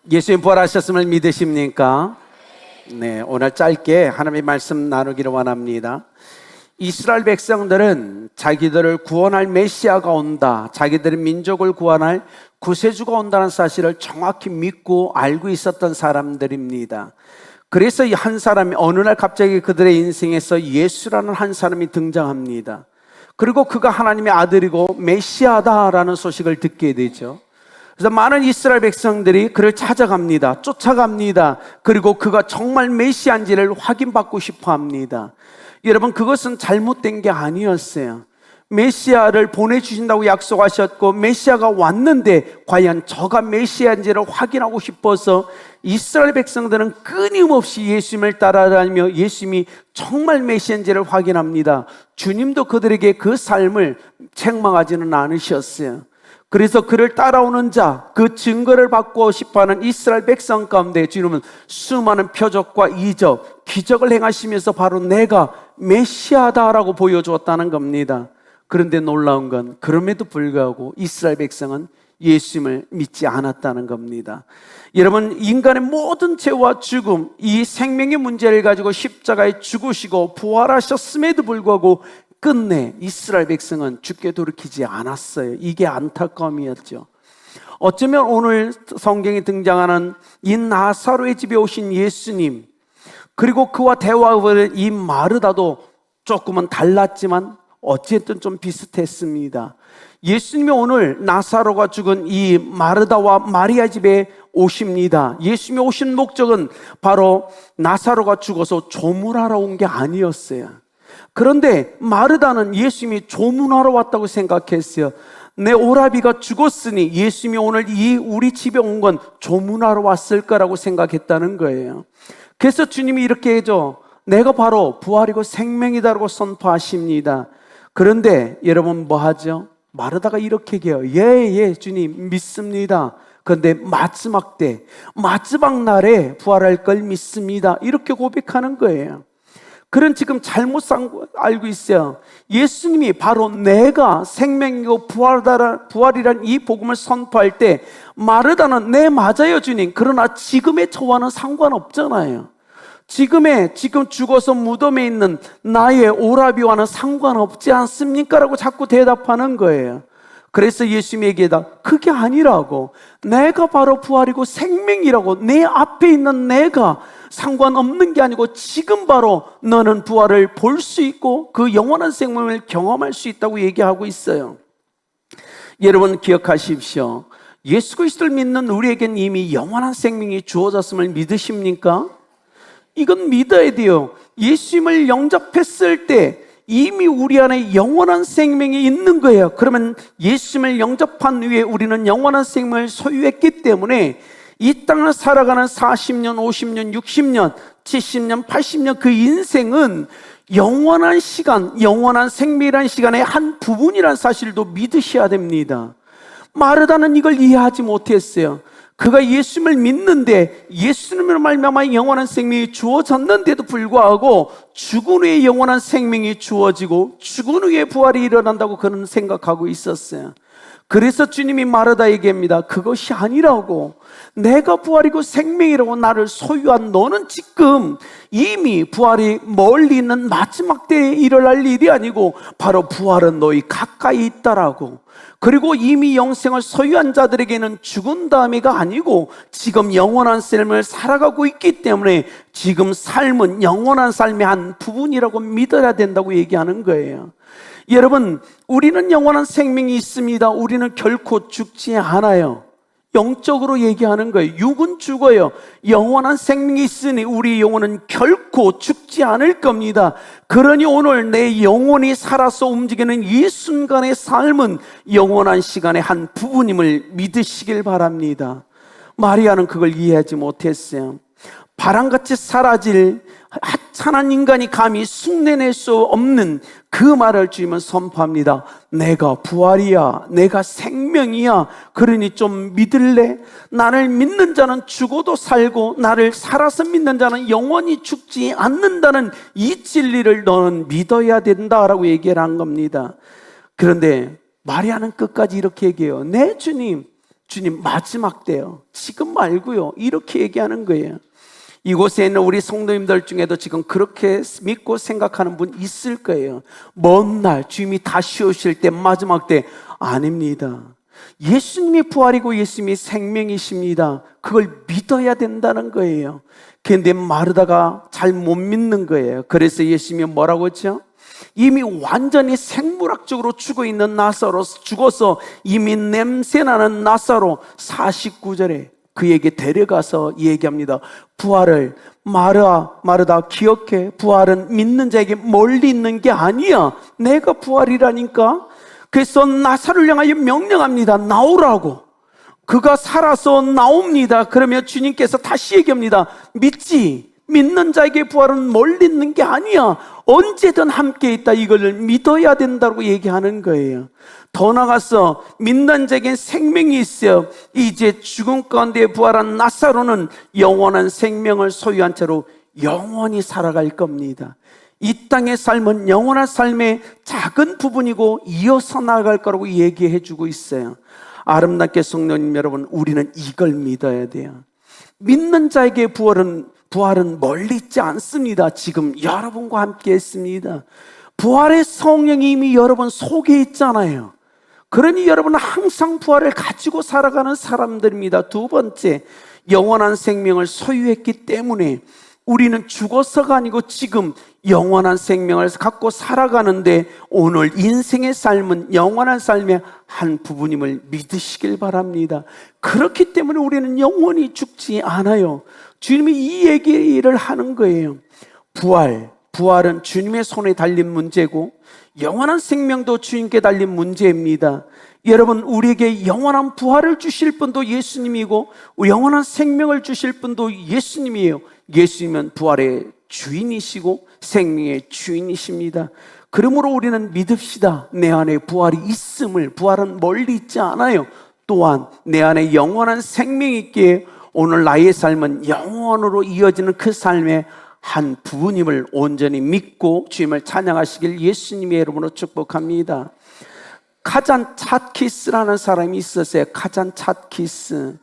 예수님 부활하셨음을 믿으십니까? 네, 오늘 짧게 하나님의 말씀 나누기를 원합니다. 이스라엘 백성들은 자기들을 구원할 메시아가 온다, 자기들의 민족을 구원할 구세주가 온다는 사실을 정확히 믿고 알고 있었던 사람들입니다. 그래서 이 한 사람이 어느 날 갑자기 그들의 인생에서 예수라는 한 사람이 등장합니다. 그리고 그가 하나님의 아들이고 메시아다라는 소식을 듣게 되죠. 그래서 많은 이스라엘 백성들이 그를 찾아갑니다. 쫓아갑니다. 그리고 그가 정말 메시아인지를 확인받고 싶어 합니다. 여러분, 그것은 잘못된 게 아니었어요. 메시아를 보내주신다고 약속하셨고 메시아가 왔는데 과연 저가 메시아인지를 확인하고 싶어서 이스라엘 백성들은 끊임없이 예수님을 따라다니며 예수님이 정말 메시아인지를 확인합니다. 주님도 그들에게 그 삶을 책망하지는 않으셨어요. 그래서 그를 따라오는 자, 그 증거를 받고 싶어하는 이스라엘 백성 가운데 주님은 수많은 표적과 이적, 기적을 행하시면서 바로 내가 메시아다라고 보여주었다는 겁니다. 그런데 놀라운 건 그럼에도 불구하고 이스라엘 백성은 예수님을 믿지 않았다는 겁니다. 여러분, 인간의 모든 죄와 죽음, 이 생명의 문제를 가지고 십자가에 죽으시고 부활하셨음에도 불구하고 끝내 이스라엘 백성은 죽게 돌이키지 않았어요. 이게 안타까움이었죠. 어쩌면 오늘 성경에 등장하는 이 나사로의 집에 오신 예수님, 그리고 그와 대화하는 이 마르다도 조금은 달랐지만 어쨌든 좀 비슷했습니다. 예수님이 오늘 나사로가 죽은 이 마르다와 마리아 집에 오십니다. 예수님이 오신 목적은 바로 나사로가 죽어서 조문하러 온 게 아니었어요. 그런데 마르다는 예수님이 조문하러 왔다고 생각했어요. 내 오라비가 죽었으니 예수님이 오늘 우리 집에 온 건 조문하러 왔을 거라고 생각했다는 거예요. 그래서 주님이 이렇게 해줘, 내가 바로 부활이고 생명이다라고 선포하십니다. 그런데 여러분 뭐 하죠? 마르다가 이렇게 얘기해요. 예, 주님 믿습니다. 그런데 마지막 때, 마지막 날에 부활할 걸 믿습니다. 이렇게 고백하는 거예요. 그런 지금 잘못 알고 있어요. 예수님이 바로 내가 생명이고 부활이란 이 복음을 선포할 때 마르다는 네, 맞아요 주님, 그러나 지금의 저와는 상관없잖아요. 지금 죽어서 무덤에 있는 나의 오라비와는 상관없지 않습니까? 라고 자꾸 대답하는 거예요. 그래서 예수님에게다 그게 아니라고, 내가 바로 부활이고 생명이라고, 내 앞에 있는 내가 상관없는 게 아니고 지금 바로 너는 부활을 볼 수 있고 그 영원한 생명을 경험할 수 있다고 얘기하고 있어요. 여러분 기억하십시오. 예수 그리스도를 믿는 우리에겐 이미 영원한 생명이 주어졌음을 믿으십니까? 이건 믿어야 돼요. 예수님을 영접했을 때 이미 우리 안에 영원한 생명이 있는 거예요. 그러면 예수님을 영접한 후에 우리는 영원한 생명을 소유했기 때문에 이 땅을 살아가는 40년, 50년, 60년, 70년, 80년 그 인생은 영원한 시간, 영원한 생명이라는 시간의 한 부분이라는 사실도 믿으셔야 됩니다. 마르다는 이걸 이해하지 못했어요. 그가 예수님을 믿는데 예수님으로 말미암아 영원한 생명이 주어졌는데도 불구하고 죽은 후에 영원한 생명이 주어지고 죽은 후에 부활이 일어난다고 그는 생각하고 있었어요. 그래서 주님이 마르다에게 합니다. 그것이 아니라고, 내가 부활이고 생명이라고 나를 소유한 너는 지금 이미 부활이 멀리 있는 마지막 때에 일어날 일이 아니고 바로 부활은 너희 가까이 있다라고. 그리고 이미 영생을 소유한 자들에게는 죽은 다음에가 아니고 지금 영원한 삶을 살아가고 있기 때문에 지금 삶은 영원한 삶의 한 부분이라고 믿어야 된다고 얘기하는 거예요. 여러분, 우리는 영원한 생명이 있습니다. 우리는 결코 죽지 않아요. 영적으로 얘기하는 거예요. 육은 죽어요. 영원한 생명이 있으니 우리 영혼은 결코 죽지 않을 겁니다. 그러니 오늘 내 영혼이 살아서 움직이는 이 순간의 삶은 영원한 시간의 한 부분임을 믿으시길 바랍니다. 마리아는 그걸 이해하지 못했어요. 바람같이 사라질 하찮은 인간이 감히 흉내낼 수 없는 그 말을 주님은 선포합니다. 내가 부활이야, 내가 생명이야. 그러니 좀 믿을래? 나를 믿는 자는 죽어도 살고 나를 살아서 믿는 자는 영원히 죽지 않는다는 이 진리를 너는 믿어야 된다라고 얘기를 한 겁니다. 그런데 마리아는 끝까지 이렇게 얘기해요. 네 주님, 주님 마지막 때요, 지금 말고요, 이렇게 얘기하는 거예요. 이곳에 있는 우리 성도님들 중에도 지금 그렇게 믿고 생각하는 분 있을 거예요. 먼 날 주님이 다시 오실 때, 마지막 때. 아닙니다. 예수님이 부활이고 예수님이 생명이십니다. 그걸 믿어야 된다는 거예요. 그런데 마르다가 잘 못 믿는 거예요. 그래서 예수님이 뭐라고 했죠? 이미 완전히 생물학적으로 죽어 있는 나사로, 죽어서 이미 냄새나는 나사로 49절에 그에게 데려가서 얘기합니다. 부활을, 마르다 기억해. 부활은 믿는 자에게 멀리 있는 게 아니야. 내가 부활이라니까. 그래서 나사로를 향하여 명령합니다. 나오라고. 그가 살아서 나옵니다. 그러면 주님께서 다시 얘기합니다. 믿지? 믿는 자에게 부활은 멀리 있는 게 아니야. 언제든 함께 있다. 이걸 믿어야 된다고 얘기하는 거예요. 더 나아가서 믿는 자에겐 생명이 있어요. 이제 죽음 가운데 부활한 나사로는 영원한 생명을 소유한 채로 영원히 살아갈 겁니다. 이 땅의 삶은 영원한 삶의 작은 부분이고 이어서 나아갈 거라고 얘기해 주고 있어요. 아름답게 성도님 여러분, 우리는 이걸 믿어야 돼요. 믿는 자에게 부활은 멀리 있지 않습니다. 지금 여러분과 함께 있습니다. 부활의 성령이 이미 여러분 속에 있잖아요. 그러니 여러분은 항상 부활을 가지고 살아가는 사람들입니다. 두 번째, 영원한 생명을 소유했기 때문에 우리는 죽어서가 아니고 지금 영원한 생명을 갖고 살아가는데, 오늘 인생의 삶은 영원한 삶의 한 부분임을 믿으시길 바랍니다. 그렇기 때문에 우리는 영원히 죽지 않아요. 주님이 이 얘기를 하는 거예요. 부활은 주님의 손에 달린 문제고 영원한 생명도 주님께 달린 문제입니다. 여러분, 우리에게 영원한 부활을 주실 분도 예수님이고 영원한 생명을 주실 분도 예수님이에요. 예수님은 부활의 주인이시고 생명의 주인이십니다. 그러므로 우리는 믿읍시다. 내 안에 부활이 있음을. 부활은 멀리 있지 않아요. 또한 내 안에 영원한 생명이 있기에 오늘 나의 삶은 영원으로 이어지는 그 삶의 한 부분임을 온전히 믿고 주님을 찬양하시길 예수님의 이름으로 축복합니다. 카잔 찻키스라는 사람이 있었어요. 카잔 찻키스.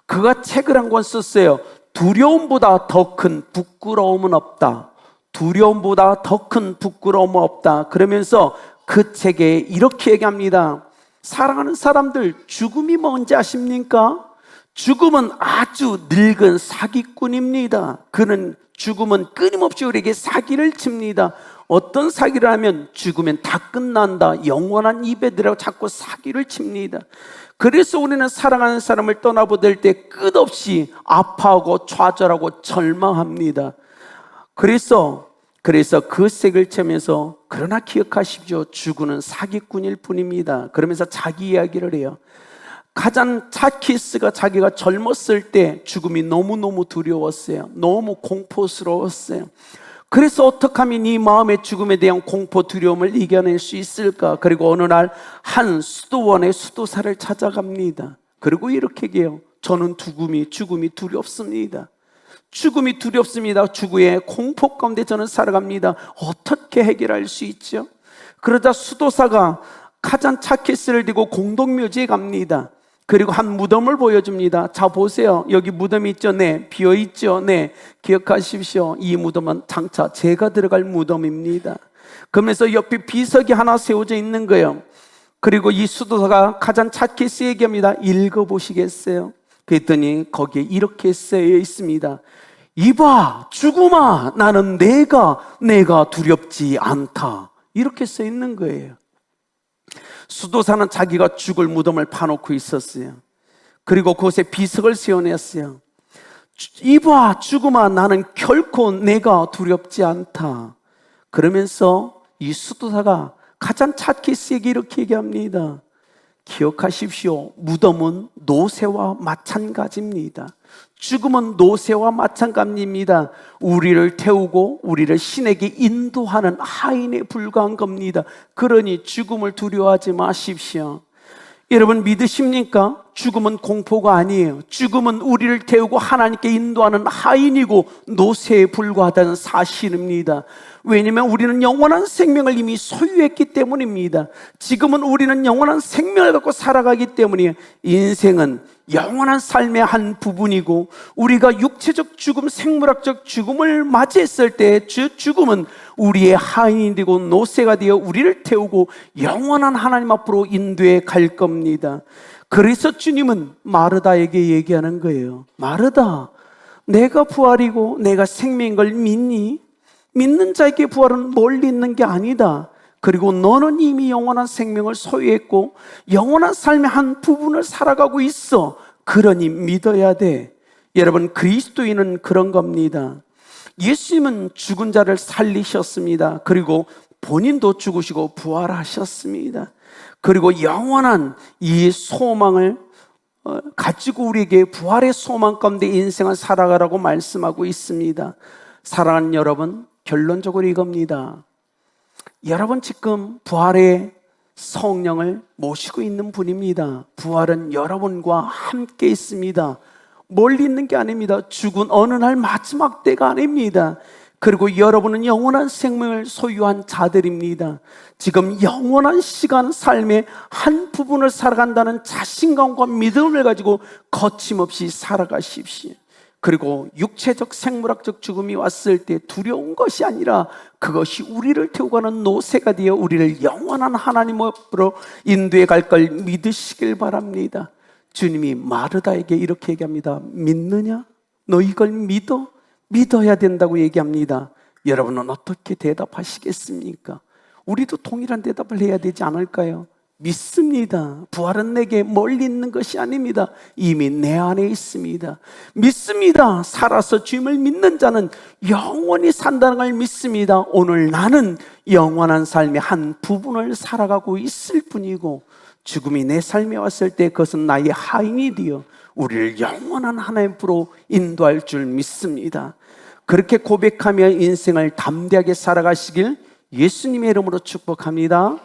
그가 책을 한 권 썼어요. 두려움보다 더 큰 부끄러움은 없다. 두려움보다 더 큰 부끄러움은 없다. 그러면서 그 책에 이렇게 얘기합니다. 사랑하는 사람들, 죽음이 뭔지 아십니까? 죽음은 아주 늙은 사기꾼입니다. 그는 죽음은 끊임없이 우리에게 사기를 칩니다. 어떤 사기를 하면 죽으면 다 끝난다, 영원한 이배들이라고 자꾸 사기를 칩니다. 그래서 우리는 사랑하는 사람을 떠나보낼 때 끝없이 아파하고 좌절하고 절망합니다. 그래서 그 색을 채면서, 그러나 기억하십시오, 죽음은 사기꾼일 뿐입니다. 그러면서 자기 이야기를 해요. 가장 찻키스가 자기가 젊었을 때 죽음이 너무너무 두려웠어요. 너무 공포스러웠어요. 그래서 어떻게 하면 이 마음의 죽음에 대한 공포, 두려움을 이겨낼 수 있을까? 그리고 어느 날 한 수도원의 수도사를 찾아갑니다. 그리고 이렇게 얘기해요. 저는 죽음이 두렵습니다. 죽음이 두렵습니다. 죽음의 공포 가운데 저는 살아갑니다. 어떻게 해결할 수 있죠? 그러자 수도사가 카잔 찻키스를 들고 공동묘지에 갑니다. 그리고 한 무덤을 보여줍니다. 자, 보세요. 여기 무덤이 있죠? 네. 비어있죠? 네. 기억하십시오. 이 무덤은 장차 제가 들어갈 무덤입니다. 그러면서 옆에 비석이 하나 세워져 있는 거예요. 그리고 이 수도사가 카잔 찻키스 얘기합니다. 읽어보시겠어요? 그랬더니 거기에 이렇게 쓰여 있습니다. 이봐, 죽음아, 나는 내가 두렵지 않다. 이렇게 써 있는 거예요. 수도사는 자기가 죽을 무덤을 파놓고 있었어요. 그리고 그곳에 비석을 세워냈어요. 이봐, 죽음아, 나는 결코 내가 두렵지 않다. 그러면서 이 수도사가 가장 찻키스에게 이렇게 얘기합니다. 기억하십시오. 무덤은 노새와 마찬가지입니다. 죽음은 노새와 마찬가지입니다. 우리를 태우고 우리를 신에게 인도하는 하인에 불과한 겁니다. 그러니 죽음을 두려워하지 마십시오. 여러분 믿으십니까? 죽음은 공포가 아니에요. 죽음은 우리를 태우고 하나님께 인도하는 하인이고 노새에 불과하다는 사실입니다. 왜냐하면 우리는 영원한 생명을 이미 소유했기 때문입니다. 지금은 우리는 영원한 생명을 갖고 살아가기 때문에 인생은 영원한 삶의 한 부분이고, 우리가 육체적 죽음, 생물학적 죽음을 맞이했을 때 죽음은 우리의 하인이 되고 노새가 되어 우리를 태우고 영원한 하나님 앞으로 인도해 갈 겁니다. 그래서 주님은 마르다에게 얘기하는 거예요. 마르다, 내가 부활이고 내가 생명인 걸 믿니? 믿는 자에게 부활은 멀리 있는 게 아니다. 그리고 너는 이미 영원한 생명을 소유했고 영원한 삶의 한 부분을 살아가고 있어. 그러니 믿어야 돼. 여러분, 그리스도인은 그런 겁니다. 예수님은 죽은 자를 살리셨습니다. 그리고 본인도 죽으시고 부활하셨습니다. 그리고 영원한 이 소망을 가지고 우리에게 부활의 소망 가운데 인생을 살아가라고 말씀하고 있습니다. 사랑하는 여러분, 결론적으로 이겁니다. 여러분 지금 부활의 성령을 모시고 있는 분입니다. 부활은 여러분과 함께 있습니다. 멀리 있는 게 아닙니다. 죽은 어느 날 마지막 때가 아닙니다. 그리고 여러분은 영원한 생명을 소유한 자들입니다. 지금 영원한 시간, 삶의 한 부분을 살아간다는 자신감과 믿음을 가지고 거침없이 살아가십시오. 그리고 육체적 생물학적 죽음이 왔을 때 두려운 것이 아니라 그것이 우리를 태우고 가는 노새가 되어 우리를 영원한 하나님 앞으로 인도해 갈 걸 믿으시길 바랍니다. 주님이 마르다에게 이렇게 얘기합니다. 믿느냐? 너 이걸 믿어? 믿어야 된다고 얘기합니다. 여러분은 어떻게 대답하시겠습니까? 우리도 동일한 대답을 해야 되지 않을까요? 믿습니다. 부활은 내게 멀리 있는 것이 아닙니다. 이미 내 안에 있습니다. 믿습니다. 살아서 주님을 믿는 자는 영원히 산다는 걸 믿습니다. 오늘 나는 영원한 삶의 한 부분을 살아가고 있을 뿐이고, 죽음이 내 삶에 왔을 때 그것은 나의 하인이 되어 우리를 영원한 하나님으로 인도할 줄 믿습니다. 그렇게 고백하며 인생을 담대하게 살아가시길 예수님의 이름으로 축복합니다.